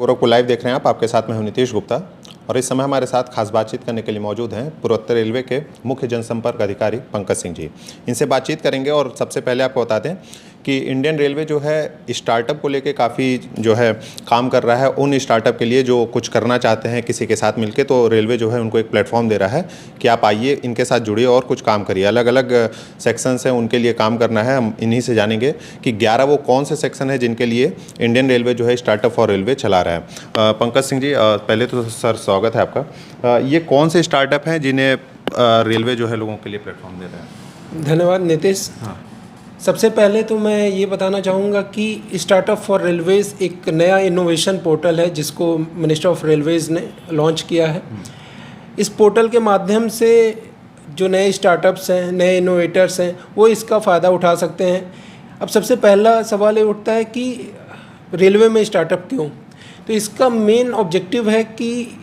पूर्व को लाइव देख रहे हैं आप, आपके साथ मैं हूं नीतीश गुप्ता और इस समय हमारे साथ खास बातचीत करने के लिए मौजूद हैं पूर्वोत्तर रेलवे के मुख्य जनसंपर्क अधिकारी पंकज सिंह जी। इनसे बातचीत करेंगे और सबसे पहले आपको बता दें कि इंडियन रेलवे जो है स्टार्टअप को लेके काफ़ी जो है काम कर रहा है। उन स्टार्टअप के लिए जो कुछ करना चाहते हैं किसी के साथ मिलके, तो रेलवे जो है उनको एक प्लेटफॉर्म दे रहा है कि आप आइए, इनके साथ जुड़िए और कुछ काम करिए। अलग अलग सेक्शंस हैं, उनके लिए काम करना है। हम इन्हीं से जानेंगे कि 11 वो कौन से सेक्शन है जिनके लिए इंडियन रेलवे जो है स्टार्टअप फॉर रेलवे चला रहा है। पंकज सिंह जी, पहले तो सर स्वागत है आपका। ये कौन से स्टार्टअप हैं जिन्हें रेलवे जो है लोगों के लिए प्लेटफॉर्म दे रहा है? धन्यवाद नीतीश। हाँ, सबसे पहले तो मैं ये बताना चाहूँगा कि स्टार्टअप फॉर रेलवेज़ एक नया इनोवेशन पोर्टल है जिसको मिनिस्टर ऑफ रेलवेज़ ने लॉन्च किया है। इस पोर्टल के माध्यम से जो नए स्टार्टअप्स हैं, नए इनोवेटर्स हैं, वो इसका फ़ायदा उठा सकते हैं। अब सबसे पहला सवाल ये उठता है कि रेलवे में स्टार्टअप क्यों? तो इसका मेन ऑब्जेक्टिव है कि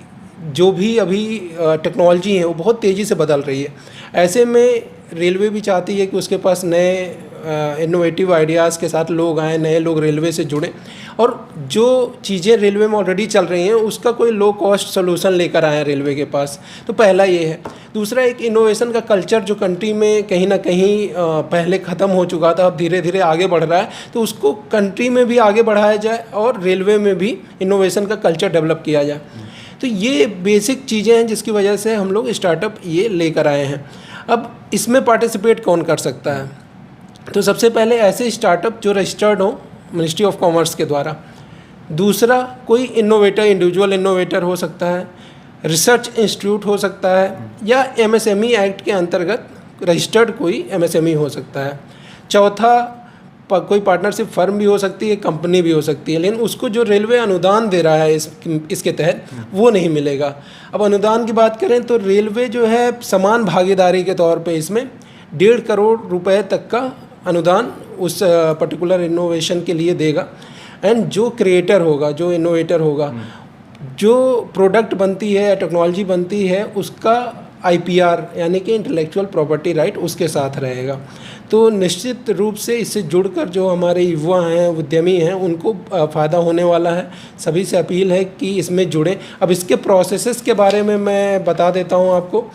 जो भी अभी टेक्नोलॉजी है वो बहुत तेज़ी से बदल रही है। ऐसे में रेलवे भी चाहती है कि उसके पास नए इनोवेटिव आइडियाज़ के साथ लोग आएँ, नए लोग रेलवे से जुड़ें और जो चीज़ें रेलवे में ऑलरेडी चल रही हैं उसका कोई लो कॉस्ट सोल्यूशन लेकर आएँ रेलवे के पास। तो पहला ये है। दूसरा, एक इनोवेशन का कल्चर जो कंट्री में कहीं ना कहीं पहले ख़त्म हो चुका था, अब धीरे धीरे आगे बढ़ रहा है, तो उसको कंट्री में भी आगे बढ़ाया जाए और रेलवे में भी इनोवेशन का कल्चर डेवलप किया जाए। तो ये बेसिक चीज़ें हैं जिसकी वजह से हम लोग स्टार्टअप ये लेकर आए हैं। अब इसमें पार्टिसिपेट कौन कर सकता है? तो सबसे पहले ऐसे स्टार्टअप जो रजिस्टर्ड हो मिनिस्ट्री ऑफ कॉमर्स के द्वारा। दूसरा, कोई इनोवेटर, इंडिविजुअल इनोवेटर हो सकता है, रिसर्च इंस्टीट्यूट हो सकता है, या एमएसएमई एक्ट के अंतर्गत रजिस्टर्ड कोई एमएसएमई हो सकता है। चौथा, कोई पार्टनरशिप फर्म भी हो सकती है, कंपनी भी हो सकती है, लेकिन उसको जो रेलवे अनुदान दे रहा है इसके तहत वो नहीं मिलेगा। अब अनुदान की बात करें तो रेलवे जो है समान भागीदारी के तौर पे इसमें 1.5 करोड़ रुपए तक का अनुदान उस पर्टिकुलर इनोवेशन के लिए देगा। एंड जो क्रिएटर होगा, जो इनोवेटर होगा, जो प्रोडक्ट बनती है, टेक्नोलॉजी बनती है, उसका IPR यानी कि इंटेलेक्चुअल प्रॉपर्टी राइट उसके साथ रहेगा। तो निश्चित रूप से इससे जुड़कर जो हमारे युवा हैं, उद्यमी हैं, उनको फ़ायदा होने वाला है। सभी से अपील है कि इसमें जुड़ें। अब इसके प्रोसेसेस के बारे में मैं बता देता हूं आपको।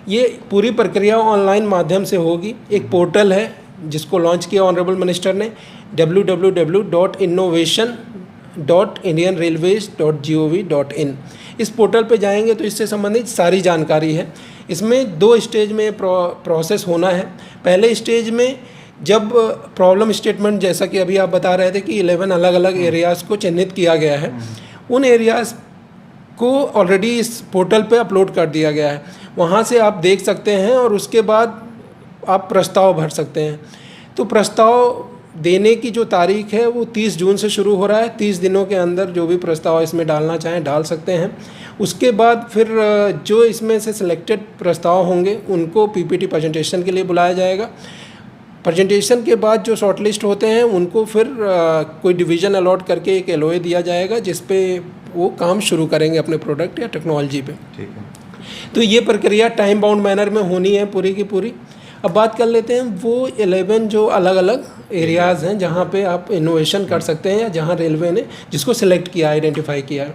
ये पूरी प्रक्रिया ऑनलाइन माध्यम से होगी। एक पोर्टल है जिसको लॉन्च किया ऑनरेबल मिनिस्टर ने, www.innovation.indianrailways.gov.in। इस पोर्टल पे जाएंगे तो इससे संबंधित सारी जानकारी है। इसमें 2 स्टेज में प्रोसेस होना है। पहले स्टेज में जब प्रॉब्लम स्टेटमेंट, जैसा कि अभी आप बता रहे थे कि 11 अलग अलग एरियाज़ को चिन्हित किया गया है, उन एरियाज़ को ऑलरेडी इस पोर्टल पे अपलोड कर दिया गया है। वहाँ से आप देख सकते हैं और उसके बाद आप प्रस्ताव भर सकते हैं। तो प्रस्ताव देने की जो तारीख है वो 30 जून से शुरू हो रहा है। 30 दिनों के अंदर जो भी प्रस्ताव इसमें डालना चाहें डाल सकते हैं। उसके बाद फिर जो इसमें से सिलेक्टेड प्रस्ताव होंगे उनको PPT प्रेजेंटेशन के लिए बुलाया जाएगा। प्रेजेंटेशन के बाद जो शॉर्टलिस्ट होते हैं उनको फिर कोई डिवीज़न अलॉट करके एक LOA दिया जाएगा जिस पे वो काम शुरू करेंगे अपने प्रोडक्ट या टेक्नोलॉजी पे। ठीक है। तो ये प्रक्रिया टाइम बाउंड मैनर में होनी है पूरी की पूरी। अब बात कर लेते हैं वो 11 जो अलग अलग एरियाज़ हैं जहाँ पे आप इनोवेशन कर सकते हैं या जहाँ रेलवे ने जिसको सिलेक्ट किया, आइडेंटिफाई किया है।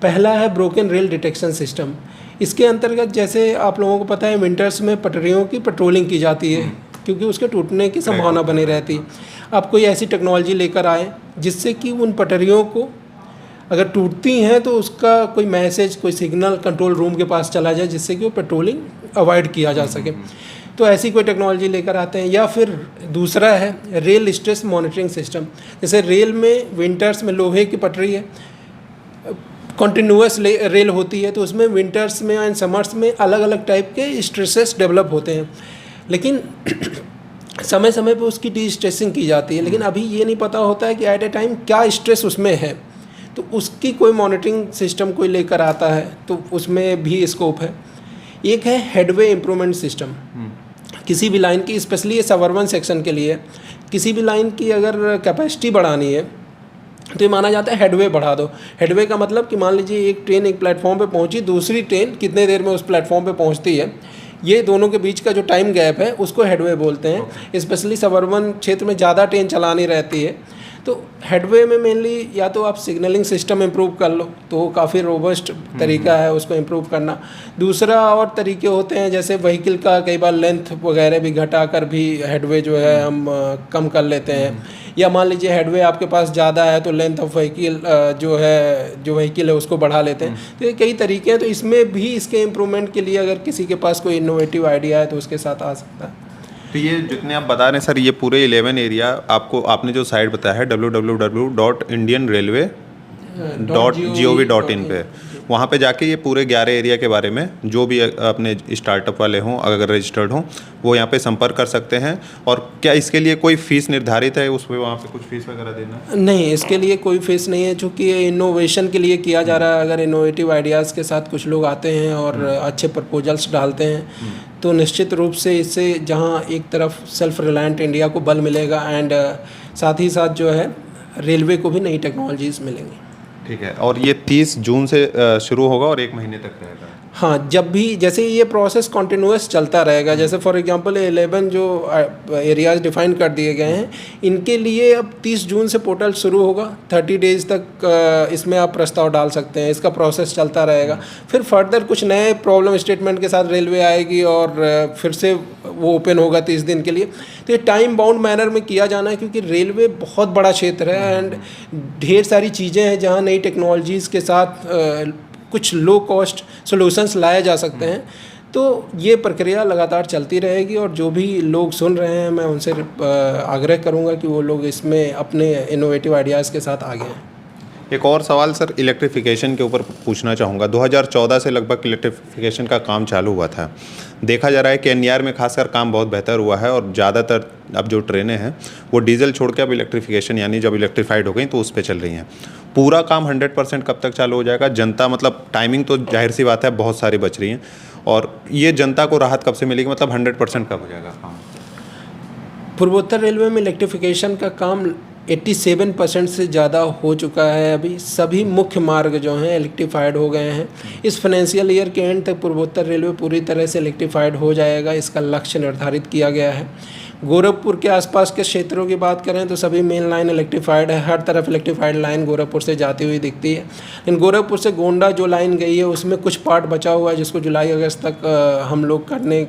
पहला है ब्रोकन रेल डिटेक्शन सिस्टम। इसके अंतर्गत जैसे आप लोगों को पता है विंटर्स में पटरियों की पेट्रोलिंग की जाती है क्योंकि उसके टूटने की संभावना बनी रहती है। आप कोई ऐसी टेक्नोलॉजी लेकर आए जिससे कि उन पटरियों को अगर टूटती हैं तो उसका कोई मैसेज, कोई सिग्नल कंट्रोल रूम के पास चला जाए जिससे कि वो पेट्रोलिंग अवॉइड किया जा सके। तो ऐसी कोई टेक्नोलॉजी लेकर आते हैं। या फिर दूसरा है रेल स्ट्रेस मॉनिटरिंग सिस्टम। जैसे रेल में विंटर्स में लोहे की पटरी है, कॉन्टिन्यूअस रेल होती है, तो उसमें विंटर्स में एंड समर्स में अलग अलग टाइप के स्ट्रेसेस डेवलप होते हैं, लेकिन समय समय पे उसकी डी स्ट्रेसिंग की जाती है। लेकिन अभी ये नहीं पता होता है कि एट ए टाइम क्या स्ट्रेस उसमें है, तो उसकी कोई मॉनिटरिंग सिस्टम कोई लेकर आता है तो उसमें भी स्कोप है। एक है हेडवे इम्प्रूवमेंट सिस्टम। किसी भी लाइन की, स्पेशली ये सबअर्बन सेक्शन के लिए, किसी भी लाइन की अगर कैपेसिटी बढ़ानी है तो ये माना जाता है हेडवे बढ़ा दो। हेडवे का मतलब कि मान लीजिए एक ट्रेन एक प्लेटफॉर्म पे पहुंची, दूसरी ट्रेन कितने देर में उस प्लेटफॉर्म पे पहुंचती है, ये दोनों के बीच का जो टाइम गैप है उसको हेडवे बोलते हैं। स्पेशली सबअर्बन क्षेत्र में ज़्यादा ट्रेन चलानी रहती है तो हेडवे में मेनली या तो आप सिग्नलिंग सिस्टम इम्प्रूव कर लो, तो वो काफ़ी रोबस्ट तरीका है उसको इम्प्रूव करना। दूसरा और तरीके होते हैं, जैसे व्हीकल का कई बार लेंथ वगैरह भी घटा कर भी हेडवे जो है हम कम कर लेते हैं, या मान लीजिए हेडवे आपके पास ज़्यादा है तो लेंथ ऑफ व्हीकल जो व्हीकल है उसको बढ़ा लेते हैं। तो ये कई तरीके हैं, तो इसमें भी इसके इम्प्रूवमेंट के लिए अगर किसी के पास कोई इनोवेटिव आइडिया है तो उसके साथ आ सकता है। तो ये जितने आप बता रहे हैं सर, ये पूरे 11 एरिया आपने जो साइट बताया है www.indianrailway.gov.in पे, वहाँ पे जाके ये पूरे 11 एरिया के बारे में जो भी अपने स्टार्टअप वाले हों अगर रजिस्टर्ड हों वो यहाँ पे संपर्क कर सकते हैं। और क्या इसके लिए कोई फ़ीस निर्धारित है, उसमें वहाँ पे कुछ फ़ीस वगैरह देना? नहीं, इसके लिए कोई फीस नहीं है, चूँकि ये इनोवेशन के लिए किया जा रहा है। अगर इनोवेटिव आइडियाज़ के साथ कुछ लोग आते हैं और अच्छे प्रपोजल्स डालते हैं तो निश्चित रूप से इससे जहाँ एक तरफ सेल्फ रिलायंट इंडिया को बल मिलेगा एंड साथ ही साथ जो है रेलवे को भी नई टेक्नोलॉजीज़ मिलेंगी। ठीक है, और ये 30 जून से शुरू होगा और 1 महीने तक रहेगा? हाँ, जब भी जैसे ये प्रोसेस कॉन्टिन्यूस चलता रहेगा, जैसे फॉर एग्जांपल 11 जो एरियाज़ डिफाइन कर दिए गए हैं, इनके लिए अब 30 जून से पोर्टल शुरू होगा। 30 डेज़ तक इसमें आप प्रस्ताव डाल सकते हैं, इसका प्रोसेस चलता रहेगा। फिर फर्दर कुछ नए प्रॉब्लम स्टेटमेंट के साथ रेलवे आएगी और फिर से वो ओपन होगा 30 दिन के लिए। तो ये टाइम बाउंड मैनर में किया जाना है, क्योंकि रेलवे बहुत बड़ा क्षेत्र है एंड ढेर सारी चीज़ें हैं जहाँ नई टेक्नोलॉजीज़ के साथ कुछ लो कॉस्ट सॉल्यूशंस लाए जा सकते हैं। तो ये प्रक्रिया लगातार चलती रहेगी और जो भी लोग सुन रहे हैं मैं उनसे आग्रह करूंगा कि वो लोग इसमें अपने इनोवेटिव आइडियाज़ के साथ आगे हैं। एक और सवाल सर इलेक्ट्रिफिकेशन के ऊपर पूछना चाहूँगा। 2014 से लगभग इलेक्ट्रिफिकेशन का काम चालू हुआ था। देखा जा रहा है कि एनईआर में खासकर काम बहुत बेहतर हुआ है और ज़्यादातर अब जो ट्रेनें हैं वो डीजल छोड़ के अब इलेक्ट्रिफिकेशन यानी जब इलेक्ट्रीफाइड हो गई तो उस पर चल रही हैं। पूरा काम 100% कब तक चालू हो जाएगा? जनता मतलब टाइमिंग तो जाहिर सी बात है बहुत सारी बच रही हैं, और ये जनता को राहत कब से मिलेगी, मतलब 100% कब हो जाएगा काम? पूर्वोत्तर रेलवे में इलेक्ट्रिफिकेशन का काम 87% से ज़्यादा हो चुका है। अभी सभी मुख्य मार्ग जो हैं इलेक्ट्रीफाइड हो गए हैं। इस फाइनेंशियल ईयर के एंड तक पूर्वोत्तर रेलवे पूरी तरह से इलेक्ट्रीफाइड हो जाएगा, इसका लक्ष्य निर्धारित किया गया है। गोरखपुर के आसपास के क्षेत्रों की बात करें तो सभी मेन लाइन इलेक्ट्रीफाइड है, हर तरफ इलेक्ट्रीफाइड लाइन गोरखपुर से जाती हुई दिखती है। लेकिन गोरखपुर से गोंडा जो लाइन गई है उसमें कुछ पार्ट बचा हुआ है जिसको जुलाई अगस्त तक हम लोग करने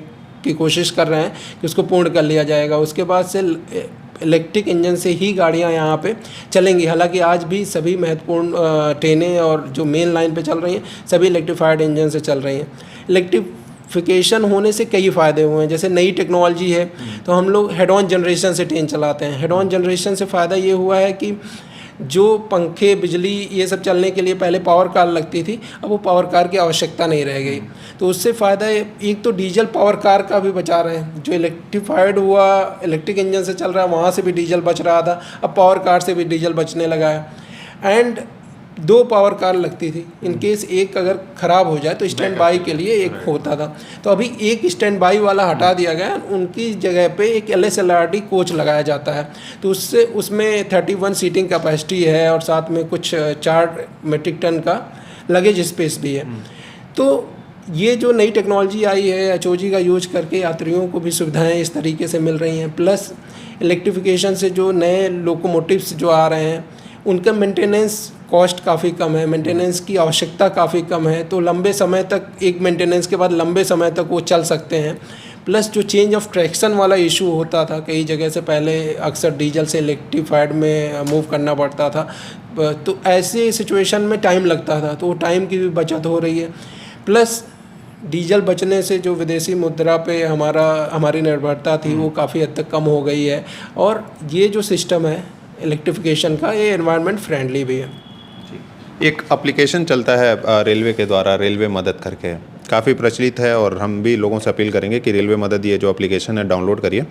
की कोशिश कर रहे हैं कि उसको पूर्ण कर लिया जाएगा। उसके बाद से इलेक्ट्रिक इंजन से ही गाड़ियां यहाँ पे चलेंगी। हालांकि आज भी सभी महत्वपूर्ण ट्रेनें और जो मेन लाइन पे चल रही हैं सभी इलेक्ट्रीफाइड इंजन से चल रही हैं। इलेक्ट्रिफिकेशन होने से कई फ़ायदे हुए हैं, जैसे नई टेक्नोलॉजी है तो हम लोग हेड ऑन जनरेशन से ट्रेन चलाते हैं। हेड ऑन जनरेशन से फ़ायदा ये हुआ है कि जो पंखे बिजली ये सब चलने के लिए पहले पावर कार लगती थी, अब वो पावर कार की आवश्यकता नहीं रह गई। तो उससे फ़ायदा एक तो डीजल पावर कार का भी बचा रहे हैं। जो इलेक्ट्रीफाइड हुआ इलेक्ट्रिक इंजन से चल रहा है वहाँ से भी डीजल बच रहा था, अब पावर कार से भी डीजल बचने लगा है। एंड 2 पावर कार लगती थी, इन केस एक अगर ख़राब हो जाए तो स्टैंड बाई के लिए एक होता था। तो अभी एक स्टैंड बाई वाला हटा दिया गया, उनकी जगह पे एक LSLRT कोच लगाया जाता है। तो उससे उसमें 31 सीटिंग कैपेसिटी है और साथ में कुछ 4 मीट्रिक टन का लगेज स्पेस भी है। तो ये जो नई टेक्नोलॉजी आई है HOG का यूज करके यात्रियों को भी सुविधाएं इस तरीके से मिल रही हैं। प्लस इलेक्ट्रिफिकेशन से जो नए लोकोमोटिव्स जो आ रहे हैं उनका मेंटेनेंस कॉस्ट काफ़ी कम है, मेंटेनेंस की आवश्यकता काफ़ी कम है। तो लंबे समय तक एक मेंटेनेंस के बाद लंबे समय तक वो चल सकते हैं। प्लस जो चेंज ऑफ ट्रैक्शन वाला इशू होता था कई जगह से, पहले अक्सर डीजल से इलेक्ट्रीफाइड में मूव करना पड़ता था, तो ऐसे सिचुएशन में टाइम लगता था, तो वो टाइम की भी बचत हो रही है। प्लस डीजल बचने से जो विदेशी मुद्रा पे हमारी निर्भरता थी वो काफ़ी हद तक कम हो गई है। और ये जो सिस्टम है इलेक्ट्रिफिकेशन का, ये एनवायरनमेंट फ्रेंडली भी है। एक एप्लीकेशन चलता है रेलवे के द्वारा, रेलवे मदद करके, काफ़ी प्रचलित है और हम भी लोगों से अपील करेंगे कि रेलवे मदद ये जो एप्लीकेशन है डाउनलोड करिए।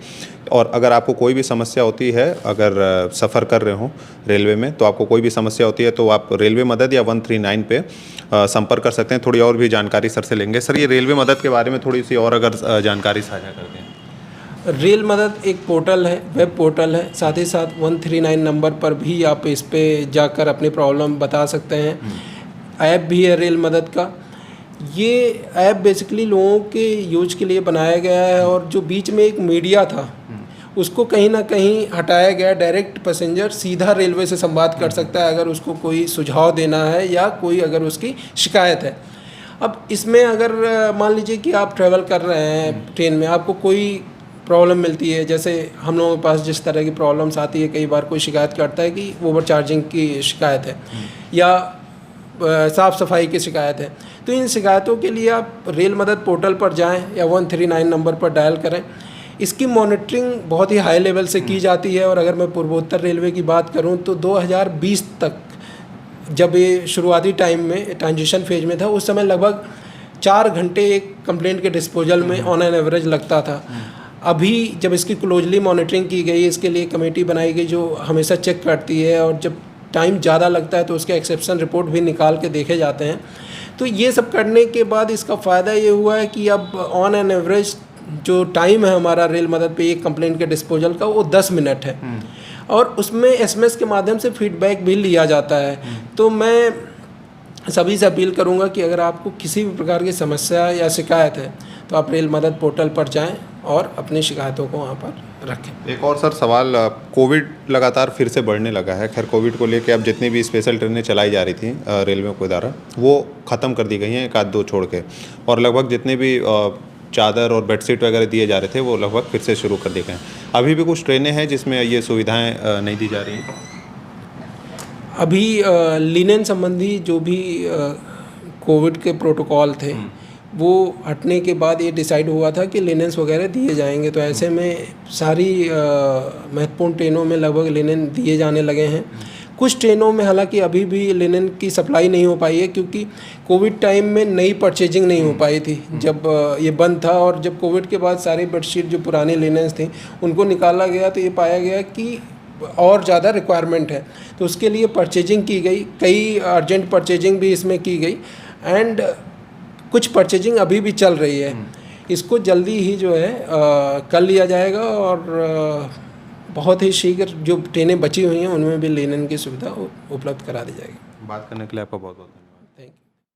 और अगर आपको कोई भी समस्या होती है, अगर सफ़र कर रहे हो रेलवे में तो आपको कोई भी समस्या होती है तो आप रेलवे मदद या 139 पे संपर्क कर सकते हैं। थोड़ी और भी जानकारी सर से लेंगे। सर ये रेलवे मदद के बारे में थोड़ी सी और अगर जानकारी साझा कर दें। रेल मदद एक पोर्टल है, वेब पोर्टल है, साथ ही साथ 139 नंबर पर भी आप इस पे जाकर अपनी प्रॉब्लम बता सकते हैं। ऐप भी है रेल मदद का। ये ऐप बेसिकली लोगों के यूज के लिए बनाया गया है और जो बीच में एक मीडिया था उसको कहीं ना कहीं हटाया गया। डायरेक्ट पैसेंजर सीधा रेलवे से संवाद कर सकता है अगर उसको कोई सुझाव देना है या कोई अगर उसकी शिकायत है। अब इसमें अगर मान लीजिए कि आप ट्रैवल कर रहे हैं ट्रेन में, आपको कोई प्रॉब्लम मिलती है, जैसे हम लोगों के पास जिस तरह की प्रॉब्लम्स आती है, कई बार कोई शिकायत करता है कि ओवर चार्जिंग की शिकायत है या साफ़ सफाई की शिकायत है, तो इन शिकायतों के लिए आप रेल मदद पोर्टल पर जाएं या 139 नंबर पर डायल करें। इसकी मॉनिटरिंग बहुत ही हाई लेवल से की जाती है। और अगर मैं पूर्वोत्तर रेलवे की बात करूं तो 2020 तक, जब ये शुरुआती टाइम में ट्रांजिशन फेज में था, उस समय लगभग 4 घंटे एक कंप्लेंट के डिस्पोजल में ऑन एन एवरेज लगता था। अभी जब इसकी क्लोजली मॉनिटरिंग की गई, इसके लिए कमेटी बनाई गई जो हमेशा चेक करती है, और जब टाइम ज़्यादा लगता है तो उसके एक्सेप्शन रिपोर्ट भी निकाल के देखे जाते हैं। तो ये सब करने के बाद इसका फ़ायदा ये हुआ है कि अब ऑन एन एवरेज जो टाइम है हमारा रेल मदद पे एक कंप्लेंट के डिस्पोजल का, वो 10 मिनट है। और उसमें एसएमएस के माध्यम से फीडबैक भी लिया जाता है। तो मैं सभी से अपील करूंगा कि अगर आपको किसी भी प्रकार की समस्या या शिकायत है तो आप रेल मदद पोर्टल पर जाएं और अपनी शिकायतों को वहां पर रखें। एक और सर सवाल, कोविड लगातार फिर से बढ़ने लगा है। खैर, कोविड को लेकर अब जितनी भी स्पेशल ट्रेनें चलाई जा रही थी रेलवे के द्वारा, वो ख़त्म कर दी गई हैं, एक आध दो छोड़ के, और लगभग जितने भी चादर और बेडशीट वगैरह दिए जा रहे थे वो लगभग फिर से शुरू कर दिए गए हैं। अभी भी कुछ ट्रेनें हैं जिसमें ये सुविधाएं नहीं दी जा रही हैं? अभी लिनेन संबंधी जो भी कोविड के प्रोटोकॉल थे वो हटने के बाद ये डिसाइड हुआ था कि लिनेंस वगैरह दिए जाएंगे। तो ऐसे में सारी महत्वपूर्ण ट्रेनों में लगभग लिनेन दिए जाने लगे हैं। कुछ ट्रेनों में हालांकि अभी भी लिनेन की सप्लाई नहीं हो पाई है, क्योंकि कोविड टाइम में नई परचेजिंग नहीं हो पाई थी जब ये बंद था। और जब कोविड के बाद सारी बेडशीट जो पुरानी लिनेंस थी उनको निकाला गया तो ये पाया गया कि और ज़्यादा रिक्वायरमेंट है, तो उसके लिए परचेजिंग की गई। कई अर्जेंट परचेजिंग भी इसमें की गई, एंड कुछ परचेजिंग अभी भी चल रही है। इसको जल्दी ही जो है कर लिया जाएगा, और बहुत ही शीघ्र जो ट्रेनें बची हुई हैं उनमें भी लिनेन की सुविधा उपलब्ध करा दी जाएगी। बात करने के लिए आपका बहुत बहुत धन्यवाद। Thank you.